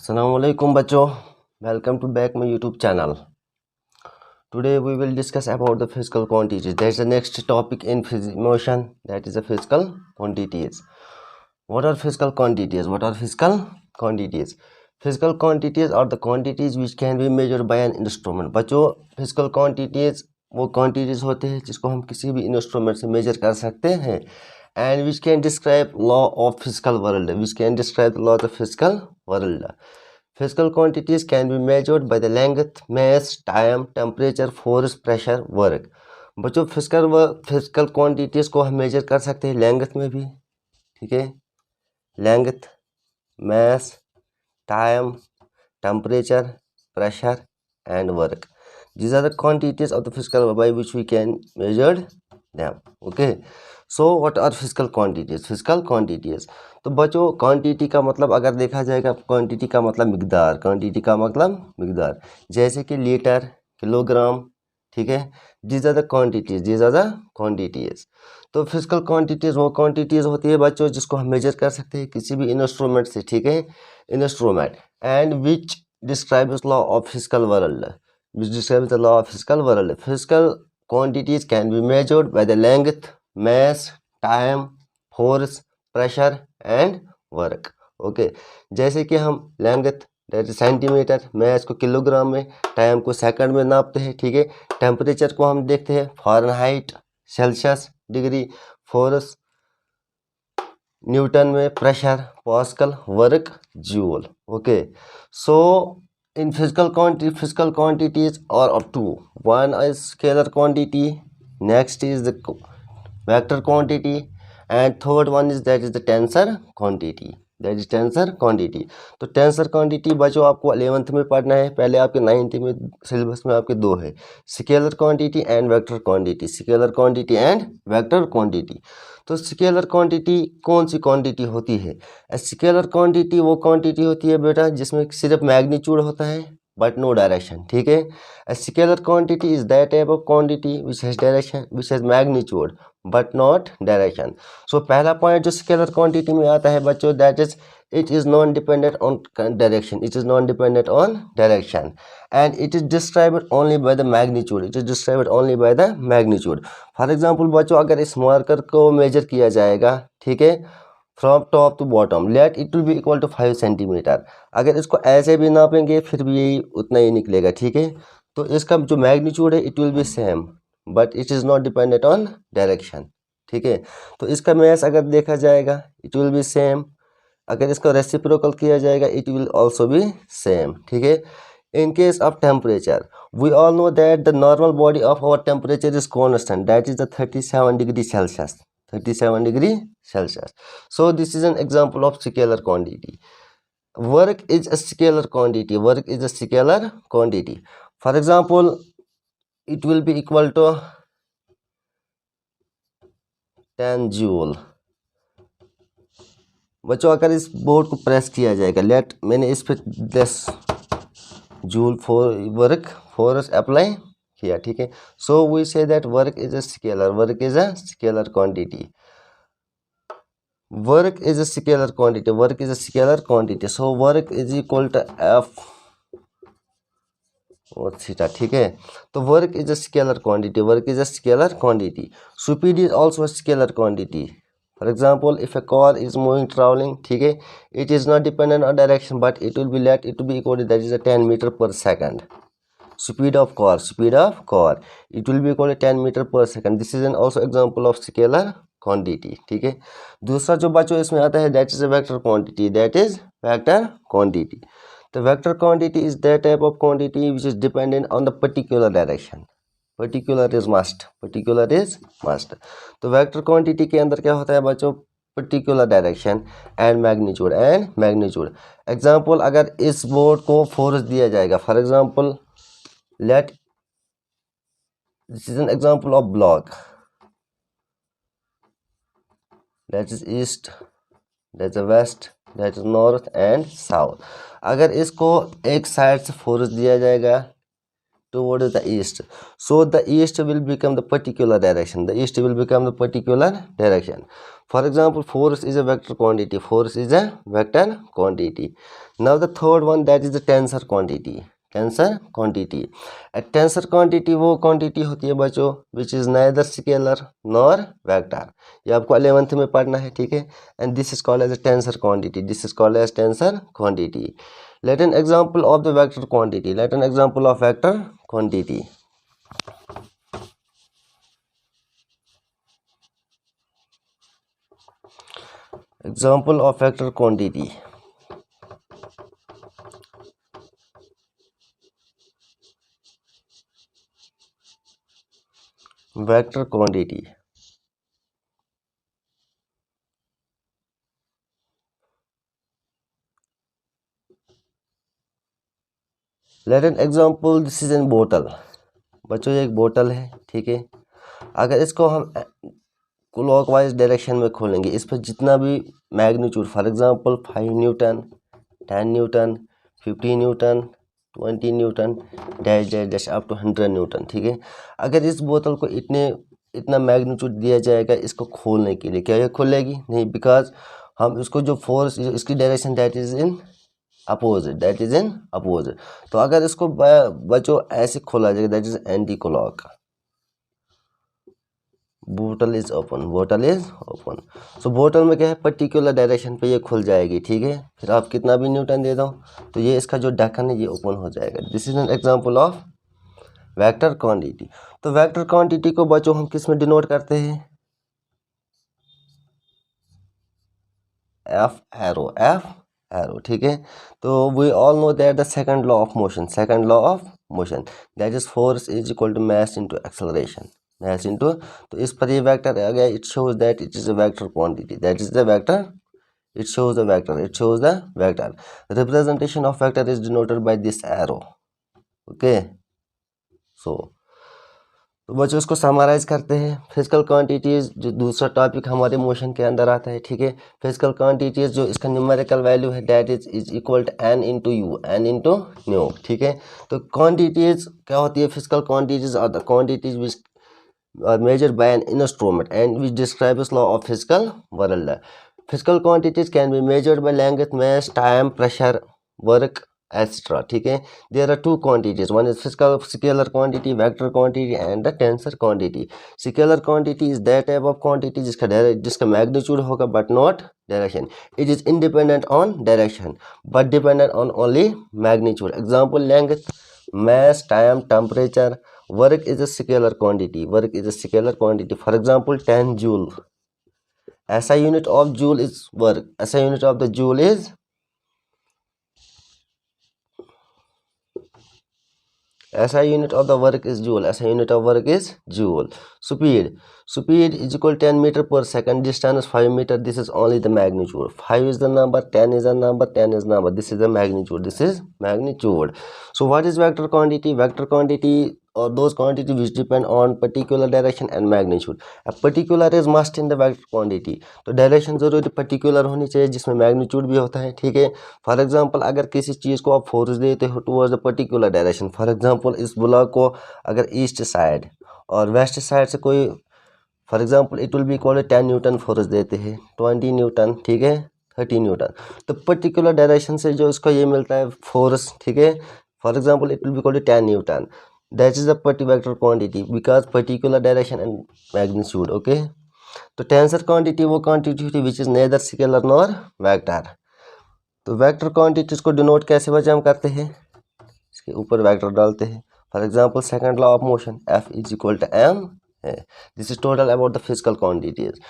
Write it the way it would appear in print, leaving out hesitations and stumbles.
Assalamualaikum बच्चों, welcome to back my YouTube channel. Today we will discuss about the physical quantities. That's the next topic in motion, that is the physical quantities. What are physical quantities? What are physical quantities? Physical quantities are the quantities which can be measured by an instrument. बच्चों physical quantities वो quantities होते हैं जिसको हम किसी भी instrument से measure कर सकते हैं and which can describe law of physical world, which can describe the law of the physical world. Physical quantities can be measured by the length, mass, time, temperature, force, pressure, work. बच्चों physical quantities को हम major कर सकते हैं length में भी, ठीक है, length, mass, time, temperature, pressure and work. These are the quantities of the physical by which we can measure them. Okay, so what are physical quantities? Physical quantities, तो बच्चों क्वांटिटी का मतलब अगर देखा जाएगा, क्वांटिटी का मतलब मिकदार, क्वांटिटी का मतलब मिकदार, जैसे कि लीटर, किलोग्राम, ठीक है, these are the quantities, these are the quantities. तो फिजिकल क्वांटिटीज़ वो क्वांटिटीज़ होती है बच्चों जिसको हम मेजर कर सकते हैं किसी भी इंस्ट्रूमेंट से, ठीक है, instrument, and which describes law of physical world, which describes the law of physical world. Physical quantities can be measured by the length, mass, time, force, pressure and work. Okay, जैसे कि हम length that is centimetre, mass को kilogram में, time को second में नापते हैं, ठीक है, टेम्परेचर को हम देखते हैं Fahrenheit, Celsius, degree, force Newton में, pressure pascal, work joule. Okay, so in physical quantities are of two. One is scalar quantity, next is the vector quantity, and third one is that is the tensor quantity, that is tensor quantity. तो tensor quantity बच्चों आपको 11th में पढ़ना है, पहले आपके 9th में syllabus में आपके दो है, scalar quantity and vector quantity, scalar quantity and vector quantity. तो स्केलर क्वांटिटी कौन सी क्वांटिटी होती है? स्केलर क्वांटिटी वो क्वांटिटी होती है बेटा जिसमें सिर्फ मैग्नीट्यूड होता है बट नो डायरेक्शन, ठीक है. Scalar quantity is that type of quantity which has direction, which has magnitude but not direction. So पहला पॉइंट जो स्केलर क्वांटिटी में आता है बच्चों, that is it is non dependent on direction, it is non dependent on direction and it is described only by the magnitude, it is described only by the magnitude. For example बच्चों अगर इस marker को major किया जाएगा, ठीक है, from top to bottom, let it will be equal to 5 centimetre. अगर इसको ऐसे भी नापेंगे फिर भी यही उतना ही निकलेगा, ठीक है. तो इसका जो मैग्नीट्यूड है it will B same but it is not dependent on direction, ठीक है. तो इसका मैस अगर देखा जाएगा इट विल बी सेम, अगर इसका रेसिप्रोकल किया जाएगा it will also be same, ठीक है. In case of temperature we all know that the normal body of our temperature is constant, that is the 37 degree Celsius, 37 degree Celsius. So this is an example of scalar quantity. Work is a scalar quantity, work is a scalar quantity. For example it will be equal to 10 joule. बच्चों अगर इस board को press किया जाएगा, late मैंने इस पर 10 joule for work force apply किया, ठीक है. So we say that work is a scalar, work is a scalar quantity, work is a scalar quantity, work is a scalar quantity. So work is equal to F और theta, ठीक है. तो work is a scalar quantity, work is a scalar quantity. Speed is also a scalar quantity. For example, if a car is moving traveling, ठीक है, it is not dependent on direction but it will be let it to be equal to that is a 10 meter per second. Speed of car, it will be equal to 10 meter per second. This is an also example of scalar quantity, ठीक है. दूसरा जो बच्चों इसमें आता है that is a vector quantity, that is vector quantity. The vector quantity is that type of quantity which is dependent on the particular direction. Particular is must, particular is must. तो vector quantity के अंदर क्या होता है बच्चों, particular direction and magnitude, and magnitude. Example अगर इस board को फोर्स दिया जाएगा, for example let this is an example of block, that is east, that is west, that is north and south. अगर इसको एक साइड से फोर्स दिया जाएगा towards the east. So the east will become the particular direction. The east will become the particular direction. For example, force is a vector quantity. Force is a vector quantity. Now the third one, that is the tensor quantity. Tensor quantity. Tensor quantity वो quantity होती है बच्चों which is neither scalar nor vector. ये आपको 11th में पढ़ना है, ठीक है. And this is called as a tensor quantity. This is called as tensor quantity. Let an example of the vector quantity. Let an example of vector quantity. Example of vector quantity. Vector quantity. Let an example. This is an bottle. बच्चों ये एक बोतल है, ठीक है. अगर इसको हम क्लॉकवाइज डायरेक्शन में खोलेंगे, इस पर जितना भी magnitude, for example 5 newton, 10 newton, 50 newton, 20 newton, dash dash dash up to 100 newton, ठीक है. अगर इस बोतल को इतना मैग्नीट्यूड दिया जाएगा इसको खोलने के लिए, क्या ये खुलेगी? नहीं, बिकॉज हम इसको जो फोर्स, इसकी direction that is in opposite, that is in opposite. तो अगर इसको बच्चों ऐसे खोला जाएगा, दैट इज एंटी क्लॉक. बोतल इज ओपन, बोतल इज ओपन. सो बोतल में क्या है, पर्टिकुलर डायरेक्शन पे ये खुल जाएगी, ठीक है. फिर आप कितना भी न्यूटन दे दो तो ये इसका जो ढक्कन है ये ओपन हो जाएगा. This is an example of vector quantity. तो वेक्टर क्वांटिटी को बच्चों हम किस में डिनोट करते हैं? एफ एरो, एफ एरो, ठीक है. तो we all know that the second law of motion, second law of motion, that is force is equal to mass into acceleration, mass into. तो इस पर ये वेक्टर आ गया. It shows that it is a vector quantity, that is the vector. It shows the vector, it shows the vector. Representation of vector is denoted by this arrow. Okay, so तो बच्चों इसको summarise करते हैं. Physical quantities जो दूसरा topic हमारे motion के अंदर आता है, ठीक है. फिजिकल क्वांटिटीज जो इसका न्यूमेरिकल वैल्यू है that is equal to N into U, N into nu, ठीक है. तो क्वांटिटीज क्या होती है? Physical quantities are the quantities which are measured by an instrument and which describes law of physical world. Physical quantities can be measured by length, mass, time, pressure, work, etc. ठीक है. There are two quantities. One is physical scalar quantity, vector quantity, and the tensor quantity. Scalar quantity is that type of quantity जिसका magnitude होगा but not direction. It is independent on direction but dependent on only magnitude. Example: length, mass, time, temperature. Work is a scalar quantity. Work is a scalar quantity. For example, 10 joule. SI unit of joule is work. SI unit of the joule is SI unit of the work is joule. SI unit of work is joule. Speed is equal to 10 meter per second. Distance 5 meter. This is only the magnitude. 5 is the number, 10 is the number, 10 is number. This is the magnitude. This is magnitude. So what is vector quantity? Vector quantity or those quantity which depend on particular direction and magnitude. A particular is must in the vector quantity. तो direction जरूरी particular होनी चाहिए जिसमें magnitude भी होता है, ठीक है. फॉर एग्जांपल अगर किसी चीज़ को आप फोर्स देते हो towards the particular direction, for example इस ब्लॉक को अगर ईस्ट साइड और वेस्ट साइड से कोई, for example it will be equal to 10 newton force देते हैं, 20 न्यूटन, ठीक है, 30 न्यूटन. तो पर्टिकुलर डायरेक्शन से जो इसको ये मिलता है फोर्स, ठीक है. For example it will be equal to 10 newton. That is the vector quantity because particular direction and magnitude. Okay, तो टेंसर क्वांटिटी वो क्वांटिटी होती है which is neither scalar nor vector. तो वेक्टर क्वांटिटीज को denote कैसे बच्चे हम करते हैं? इसके ऊपर वेक्टर डालते हैं. For example second law of motion, F is equal to m है. This is total about the physical quantities.